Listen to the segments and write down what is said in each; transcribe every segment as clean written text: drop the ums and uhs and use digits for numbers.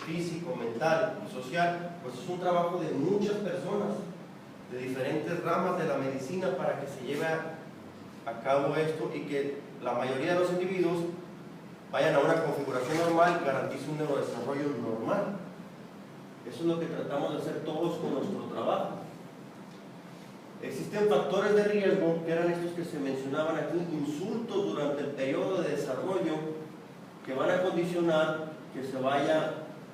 físico, mental y social, pues es un trabajo de muchas personas, de diferentes ramas de la medicina, para que se lleve a cabo esto y que la mayoría de los individuos vayan a una configuración normal y garantice un neurodesarrollo normal. Eso es lo que tratamos de hacer todos con nuestro trabajo. Existen factores de riesgo, que eran estos que se mencionaban aquí, insultos durante el periodo de desarrollo, que van a condicionar que se vaya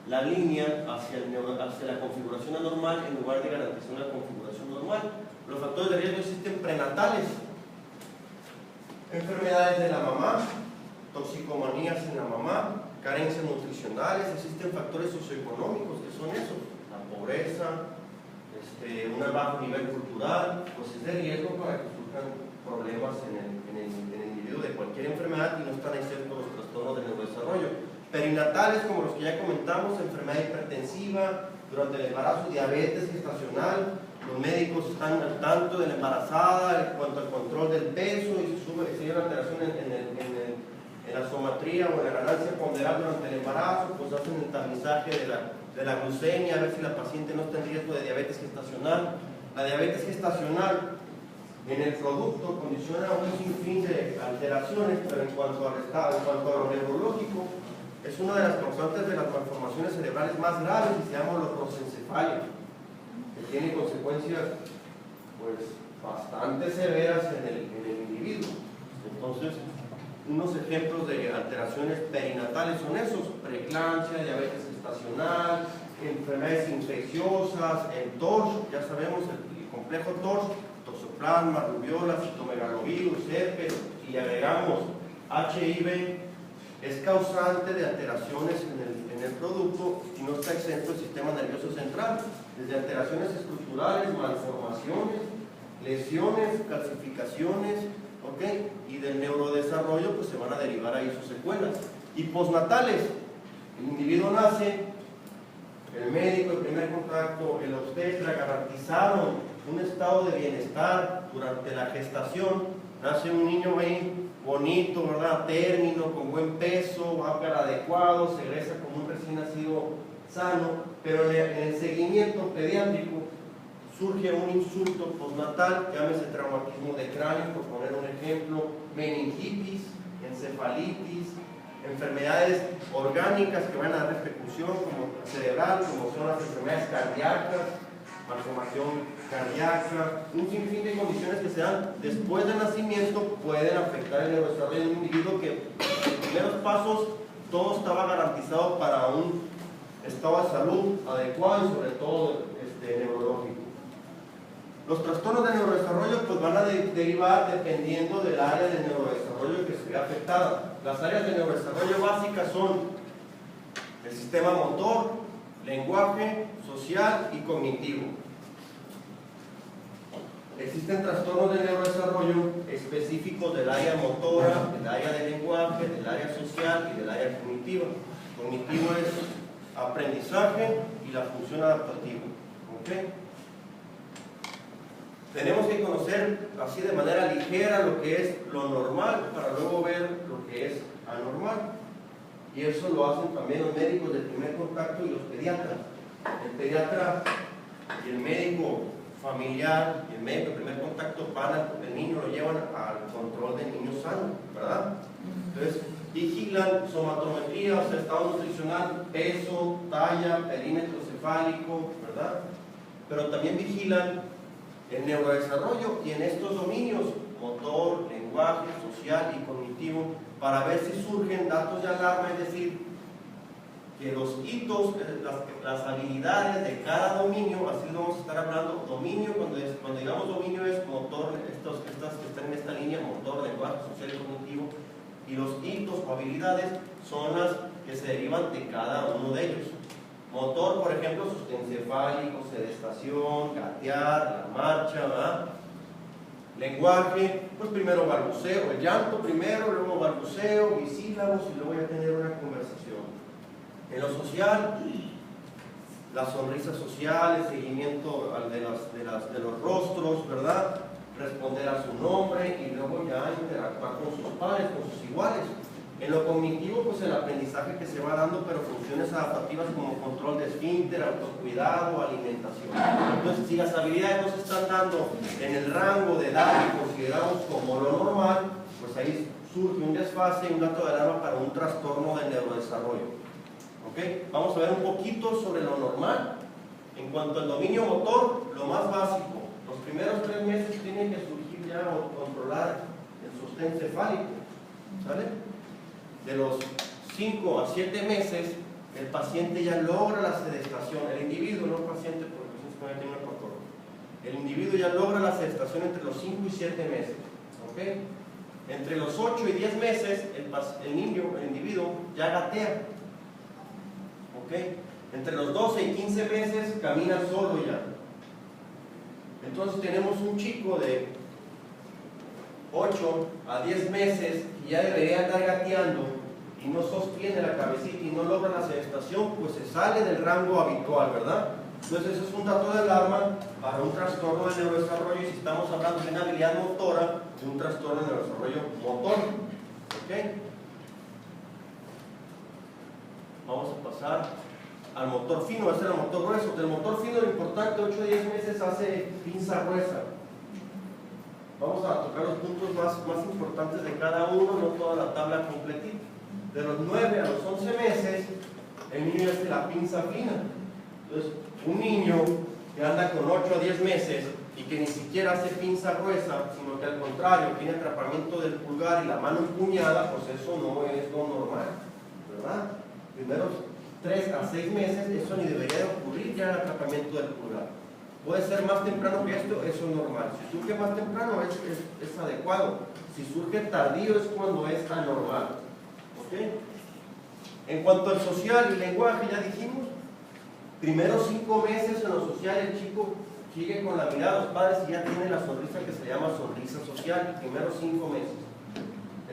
la línea hacia la configuración anormal en lugar de garantizar una configuración normal. Los factores de riesgo existen prenatales, enfermedades de la mamá, toxicomanías en la mamá, carencias nutricionales. Existen factores socioeconómicos, que son esos: la pobreza, un bajo nivel cultural, pues es de riesgo para que surjan problemas en el individuo de cualquier enfermedad, y no están exentos los trastornos de neurodesarrollo. Perinatales, como los que ya comentamos: enfermedad hipertensiva, durante el embarazo, diabetes gestacional. Los médicos están al tanto de la embarazada en cuanto al control del peso, y si hay una alteración en la somatría o en la ganancia ponderal durante el embarazo, pues hacen el tamizaje de la glucemia, a ver si la paciente no está en riesgo de diabetes gestacional. La diabetes gestacional en el producto condiciona un sinfín de alteraciones, pero en cuanto a lo neurológico, es una de las causantes de las malformaciones cerebrales más graves, y se llama leucoencefalia, que tiene consecuencias pues bastante severas en el individuo. Entonces, unos ejemplos de alteraciones perinatales son esos: preeclampsia, diabetes gestacional, enfermedades infecciosas, el TORCH, ya sabemos, el complejo TORCH, toxoplasma, rubiola, citomegalovirus, herpes, y agregamos HIV, es causante de alteraciones en el producto, y no está exento el sistema nervioso central, desde alteraciones estructurales, malformaciones, lesiones, calcificaciones, ¿ok? Y del neurodesarrollo pues se van a derivar ahí sus secuelas. Y postnatales: el individuo nace, el médico, el primer contacto, el obstetra garantizaron un estado de bienestar durante la gestación. Nace un niño ahí bonito, ¿verdad? Término, con buen peso, ágar adecuado, se egresa como un recién nacido sano, pero en el seguimiento pediátrico surge un insulto postnatal, llámese traumatismo de cráneo, por poner un ejemplo, meningitis, encefalitis, enfermedades orgánicas que van a dar repercusión, como cerebral, como son las enfermedades cardíacas, malformación cardíaca, un sinfín de condiciones que se dan después del nacimiento pueden afectar el neurodesarrollo de un individuo que en los primeros pasos todo estaba garantizado para un estado de salud adecuado y sobre todo neurológico. Los trastornos de neurodesarrollo pues van a derivar dependiendo del área de neurodesarrollo que se vea afectada. Las áreas de neurodesarrollo básicas son el sistema motor, lenguaje, social y cognitivo. Existen trastornos de neurodesarrollo específicos del área motora, del área de lenguaje, del área social y del área cognitiva. Cognitivo es aprendizaje y la función adaptativa. ¿Okay? Tenemos que conocer así de manera ligera lo que es lo normal para luego ver lo que es anormal. Y eso lo hacen también los médicos de primer contacto y los pediatras. El pediatra y el médico familiar y el médico de primer contacto el niño lo llevan al control del niño sano, ¿verdad? Entonces, vigilan somatometría, o sea, estado nutricional, peso, talla, perímetro cefálico, ¿verdad? Pero también vigilan el neurodesarrollo y en estos dominios, motor, lenguaje, social y cognitivo, para ver si surgen datos de alarma, es decir, que los hitos, las habilidades de cada dominio, así lo vamos a estar hablando. Dominio, cuando digamos dominio, es motor, estas que están en esta línea: motor, lenguaje, social y cognitivo, y los hitos o habilidades son las que se derivan de cada uno de ellos. Motor, por ejemplo, sostén cefálico, sedestación, gatear, la marcha, ¿verdad? Lenguaje, pues primero balbuceo, el llanto primero, luego balbuceo, bisílabos, y luego voy a tener una conversación. En lo social, la sonrisa social, el seguimiento de los rostros, ¿verdad? Responder a su nombre y luego ya interactuar con sus pares, con sus iguales. En lo cognitivo, pues el aprendizaje que se va dando, pero funciones adaptativas como control de esfínter, autocuidado, alimentación. Entonces, si las habilidades no se están dando en el rango de edad que consideramos como lo normal, pues ahí surge un desfase y un dato de alarma para un trastorno del neurodesarrollo. ¿Okay? Vamos a ver un poquito sobre lo normal. En cuanto al dominio motor, lo más básico, los primeros 3 meses tienen que surgir ya o controlar el sostén cefálico, ¿sale? De los 5 a 7 meses, el paciente ya logra la sedestación, el individuo, no el paciente, porque tiene una patología. El individuo ya logra la sedestación entre los 5 y 7 meses, ¿ok? Entre los 8 y 10 meses, el individuo ya gatea, ¿ok? Entre los 12 y 15 meses, camina solo ya. Entonces tenemos un chico de 8 a 10 meses y ya debería estar gateando y no sostiene la cabecita y no logra la sedestación, pues se sale del rango habitual, ¿verdad? Entonces eso es un dato de alarma para un trastorno del neurodesarrollo, y si estamos hablando de una habilidad motora, de un trastorno del neurodesarrollo motor, ¿ok? Vamos a pasar al motor fino, ese es el motor grueso. Del motor fino, lo importante, 8 a 10 meses hace pinza gruesa. Vamos a tocar los puntos más importantes de cada uno, no toda la tabla completita. De los 9 a los 11 meses, el niño hace la pinza fina. Entonces, un niño que anda con 8 a 10 meses y que ni siquiera hace pinza gruesa, sino que al contrario, tiene atrapamiento del pulgar y la mano empuñada, pues eso no es lo normal, ¿verdad? Primeros 3 a 6 meses, eso ni debería de ocurrir ya el atrapamiento del pulgar. Puede ser más temprano que esto, eso es normal. Si surge más temprano es adecuado. Si surge tardío es cuando es anormal. ¿Okay? En cuanto al social y lenguaje, ya dijimos, primeros 5 meses en lo social el chico sigue con la mirada a los padres y ya tiene la sonrisa que se llama sonrisa social, primeros 5 meses.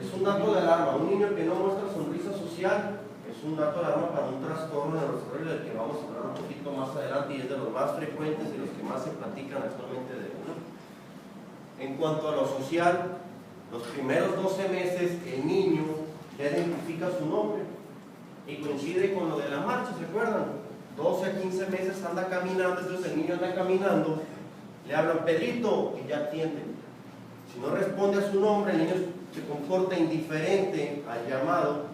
Es un dato de alarma. Un niño que no muestra sonrisa social es un dato de alarma para un trastorno neurodesarrollo del que vamos a hablar un poquito más adelante, y es de los más frecuentes y los que más se platican actualmente de uno. En cuanto a lo social, los primeros 12 meses el niño ya identifica su nombre y coincide con lo de la marcha, ¿se acuerdan? 12 a 15 meses anda caminando, entonces el niño anda caminando, le hablan Pedrito y ya atiende. Si no responde a su nombre, el niño se comporta indiferente al llamado,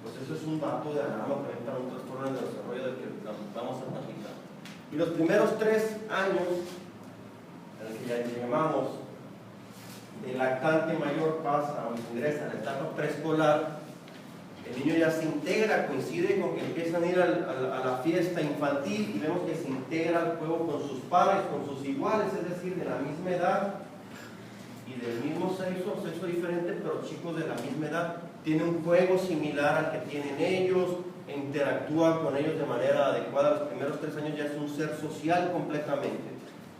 pues eso es un dato de alarma también para un trastorno del desarrollo del que vamos a platicar. Y los primeros 3 años, en el que ya llamamos el lactante mayor, pasa o ingresa en la etapa preescolar, el niño ya se integra, coincide con que empiezan a ir a la fiesta infantil y vemos que se integra al juego con sus pares, con sus iguales, es decir, de la misma edad y del mismo sexo diferente, pero chicos de la misma edad. Tiene un juego similar al que tienen ellos, interactúa con ellos de manera adecuada. Los primeros 3 años ya es un ser social completamente.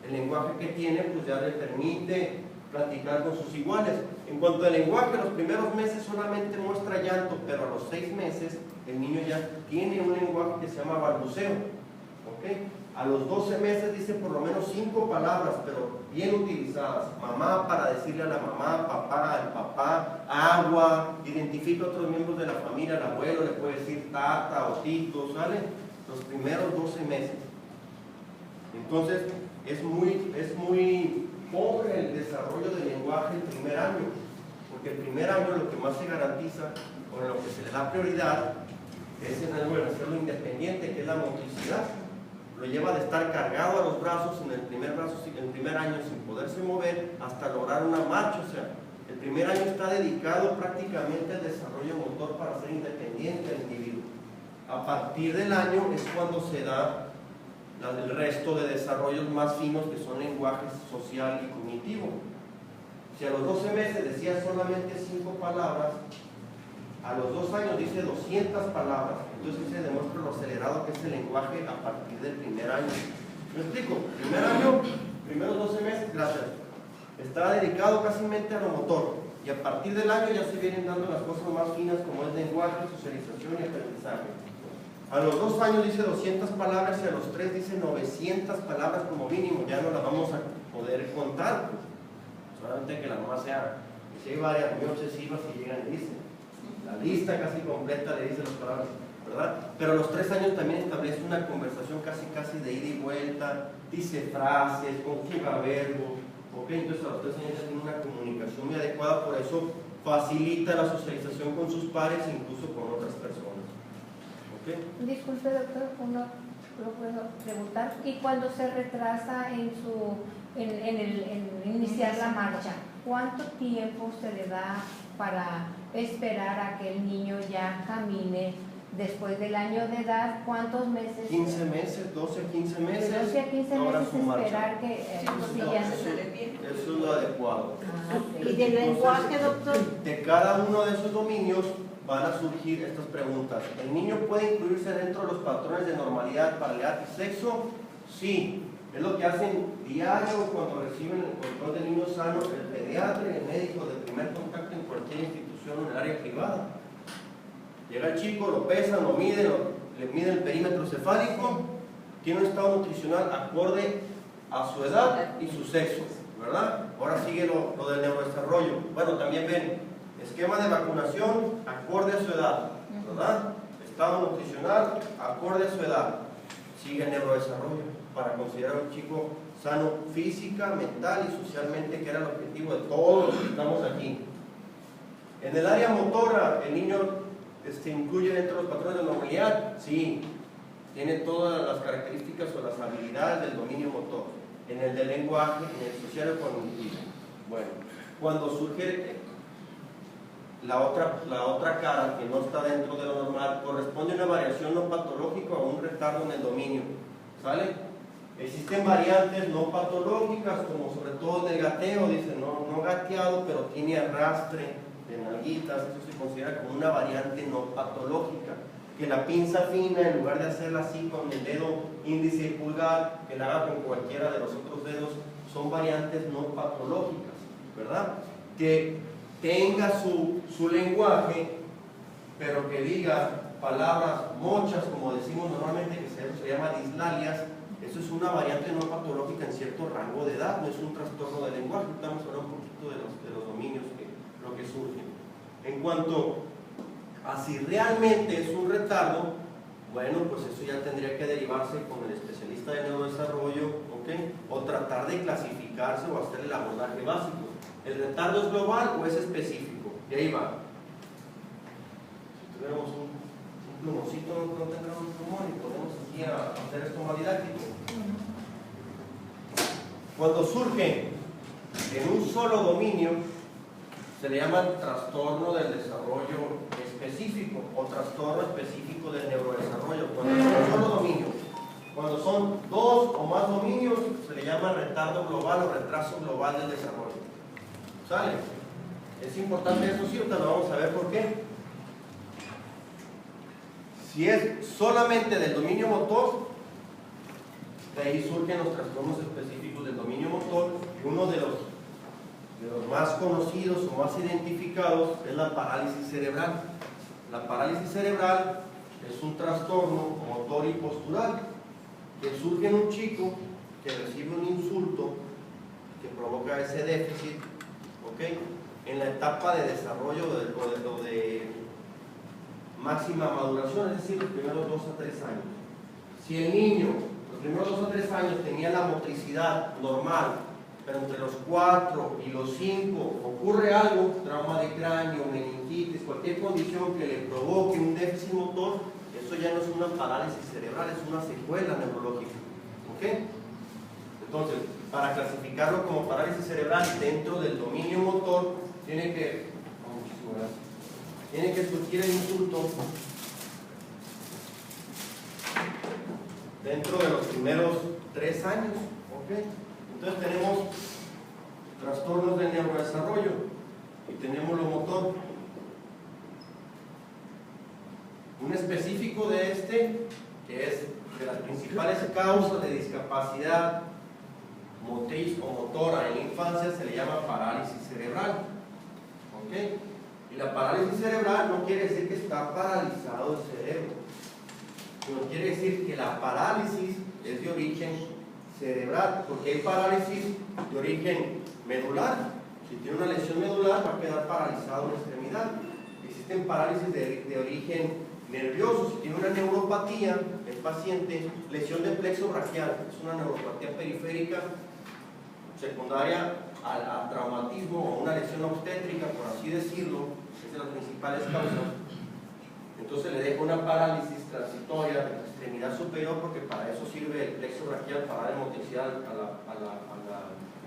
El lenguaje que tiene pues ya le permite platicar con sus iguales. En cuanto al lenguaje, los primeros meses solamente muestra llanto, pero a los 6 meses el niño ya tiene un lenguaje que se llama balbuceo, ¿okay? A los 12 meses dice por lo menos 5 palabras, pero bien utilizadas. Mamá para decirle a la mamá, papá al papá, agua, identifica a otros miembros de la familia, el abuelo le puede decir tata o tito, ¿sale? Los primeros 12 meses. Entonces es muy pobre el desarrollo del lenguaje el primer año, porque el primer año lo que más se garantiza, o en lo que se le da prioridad, es en algo de hacerlo independiente, que es la motricidad. Lo lleva de estar cargado a los brazos en el primer año sin poderse mover hasta lograr una marcha. O sea, el primer año está dedicado prácticamente al desarrollo motor para ser independiente el individuo. A partir del año es cuando se da el resto de desarrollos más finos, que son lenguaje social y cognitivo. Si a los 12 meses decía solamente 5 palabras, a los 2 años dice 200 palabras. Entonces se demuestra lo acelerado que es el lenguaje a partir del primer año. ¿Me explico? Primer año, primeros 12 meses, gracias, está dedicado casi a lo motor, y a partir del año ya se vienen dando las cosas más finas como es lenguaje, socialización y aprendizaje. A los 2 años dice 200 palabras y a los 3 dice 900 palabras como mínimo. Ya no las vamos a poder contar, pues. Solamente que la mamá sea, que si hay varias muy obsesivas y llegan y dicen. la lista casi completa le dice las palabras, ¿verdad? Pero a los 3 años también establece una conversación casi de ida y vuelta, dice frases, conjuga verbos, ¿ok? Entonces a los 3 años ya tiene una comunicación muy adecuada, por eso facilita la socialización con sus pares, incluso con otras personas. ¿Okay? Disculpe, doctor, uno lo puedo preguntar. ¿Y cuando se retrasa en iniciar la marcha, cuánto tiempo se le da para esperar a que el niño ya camine después del año de edad? ¿Cuántos meses? 15 meses, 12 a 15 meses. De 12 a 15 meses esperar que eso es lo adecuado. Okay. ¿Y del lenguaje, doctor? De cada uno de esos dominios van a surgir estas preguntas. ¿El niño puede incluirse dentro de los patrones de normalidad para edad y sexo? Sí. Es lo que hacen diario cuando reciben el control del niño sano, el pediatra y el médico de primer contacto en cualquier institución o en el área privada. Llega el chico, lo pesan, lo miden, le miden el perímetro cefálico, tiene un estado nutricional acorde a su edad y su sexo, ¿verdad? Ahora sigue lo del neurodesarrollo. Bueno, también ven esquema de vacunación acorde a su edad, ¿verdad? Estado nutricional acorde a su edad. Sigue el neurodesarrollo para considerar a un chico sano física, mental y socialmente, que era el objetivo de todos los que estamos aquí. En el área motora, el niño incluye dentro de los patrones de normalidad, sí, tiene todas las características o las habilidades del dominio motor. En el del lenguaje, en el social o cognitivo. Bueno, cuando surge la otra cara que no está dentro de lo normal, corresponde a una variación no patológica o a un retardo en el dominio, ¿sale? Existen variantes no patológicas, como sobre todo en el gateo, dice no gateado, pero tiene arrastre de nalguitas, eso se considera como una variante no patológica. Que la pinza fina, en lugar de hacerla así con el dedo índice y pulgar, que la haga con cualquiera de los otros dedos, son variantes no patológicas, ¿verdad? Que tenga su lenguaje, pero que diga palabras mochas, como decimos normalmente, que se llama dislalias. Eso es una variante no patológica en cierto rango de edad, no es un trastorno del lenguaje. Estamos hablando un poquito de los dominios, lo que surge. En cuanto a si realmente es un retardo, bueno, pues eso ya tendría que derivarse con el especialista de neurodesarrollo, ¿ok? O tratar de clasificarse o hacer el abordaje básico. ¿El retardo es global o es específico? Y ahí va. Si tuviéramos un plumoncito, no tendríamos un plumón y podemos aquí hacer esto más didáctico. Cuando surge en un solo dominio, se le llama trastorno del desarrollo específico o trastorno específico del neurodesarrollo. Cuando es un solo dominio, cuando son 2 o más dominios, se le llama retardo global o retraso global del desarrollo. ¿Sale? Es importante eso, sí, ahorita lo vamos a ver por qué. Si es solamente del dominio motor, de ahí surgen los trastornos específicos del dominio motor. Uno de los más conocidos o más identificados es la parálisis cerebral. La parálisis cerebral es un trastorno motor y postural que surge en un chico que recibe un insulto que provoca ese déficit, ¿ok? En la etapa de desarrollo o de máxima maduración, es decir, los primeros 2 a 3 años. Si el niño, los primeros 2 a 3 años, tenía la motricidad normal, pero entre los 4 y los 5 ocurre algo, trauma de cráneo, meningitis, cualquier condición que le provoque un déficit motor, eso ya no es una parálisis cerebral, es una secuela neurológica. ¿Ok? Entonces, para clasificarlo como parálisis cerebral dentro del dominio motor, tiene que surgir el insulto dentro de los primeros 3 años. ¿Ok? Entonces tenemos trastornos del neurodesarrollo y tenemos lo motor. Un específico de este, que es de las principales causas de discapacidad motriz o motora en la infancia, se le llama parálisis cerebral. ¿Ok? Y la parálisis cerebral no quiere decir que está paralizado el cerebro, sino quiere decir que la parálisis es de origen cerebral, porque hay parálisis de origen medular. Si tiene una lesión medular, va a quedar paralizado en la extremidad. Y Existen parálisis de origen nervioso. Si tiene una neuropatía, el paciente, lesión del plexo braquial, es una neuropatía periférica secundaria al traumatismo o una lesión obstétrica, por así decirlo, es de las principales causas. Entonces le deja una parálisis transitoria de la extremidad superior, porque para eso sirve el plexo braquial, para dar motricidad a la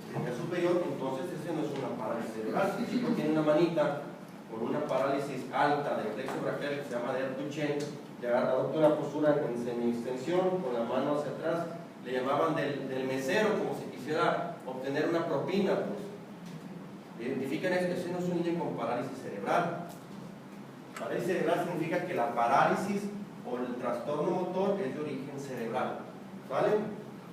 extremidad superior. Entonces ese no es una parálisis cerebral. Si el chico tiene una manita con una parálisis alta del plexo braquial que se llama de Duchenne, que adopta una postura en semi-extensión, con la mano hacia atrás, le llamaban del mesero, como si quisiera obtener una propina, pues. Identifican esto, ese no es un niño con parálisis cerebral. Parálisis cerebral significa que la parálisis o el trastorno motor es de origen cerebral, ¿vale?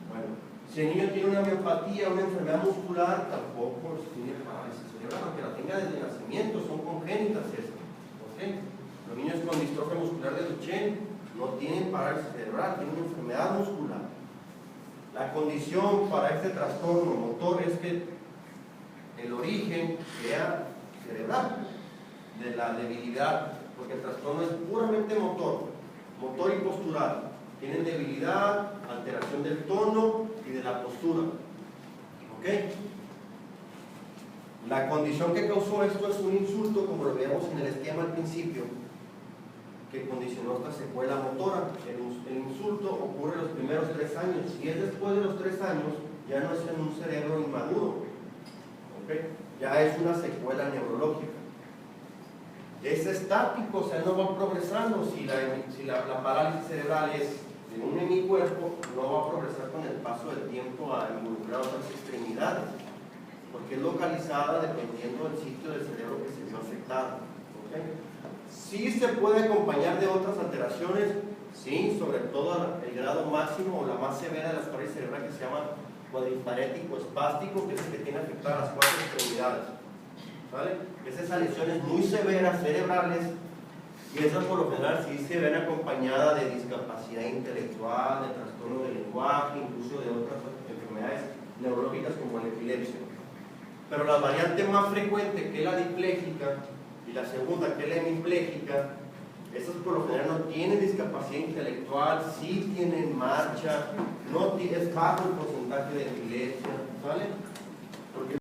Bueno, si el niño tiene una miopatía, una enfermedad muscular, tampoco tiene parálisis cerebral, aunque la tenga desde el nacimiento, son congénitas estas, ¿ok? Los niños con distrofia muscular de Duchenne no tienen parálisis cerebral, tienen una enfermedad muscular. La condición para este trastorno motor es que el origen sea cerebral, de la debilidad, porque el trastorno es puramente motor y postural. Tienen debilidad, alteración del tono y de la postura. ¿Ok? La condición que causó esto es un insulto, como lo veíamos en el esquema al principio, que condicionó esta secuela motora. El insulto ocurre en los primeros 3 años. Si es después de los 3 años, ya no es en un cerebro inmaduro. ¿Ok? Ya es una secuela neurológica. Es estático, o sea, no va progresando. Si la parálisis cerebral es de un hemicuerpo, no va a progresar con el paso del tiempo a involucrar otras extremidades, porque es localizada dependiendo del sitio del cerebro que se vio afectado. ¿Okay? Sí se puede acompañar de otras alteraciones, sí, sobre todo el grado máximo o la más severa de las parálisis cerebrales, que se llama cuadriparético espástico, que es el que tiene afectadas las 4 extremidades. ¿Vale? Esas lesiones muy severas cerebrales, y esas por lo general sí se ven acompañadas de discapacidad intelectual, de trastorno del lenguaje, incluso de otras enfermedades neurológicas como la epilepsia. Pero la variante más frecuente, que es la dipléjica, y la segunda, que es la hemipléjica, esas por lo general no tienen discapacidad intelectual, sí tienen marcha, no es bajo el porcentaje de epilepsia, ¿vale?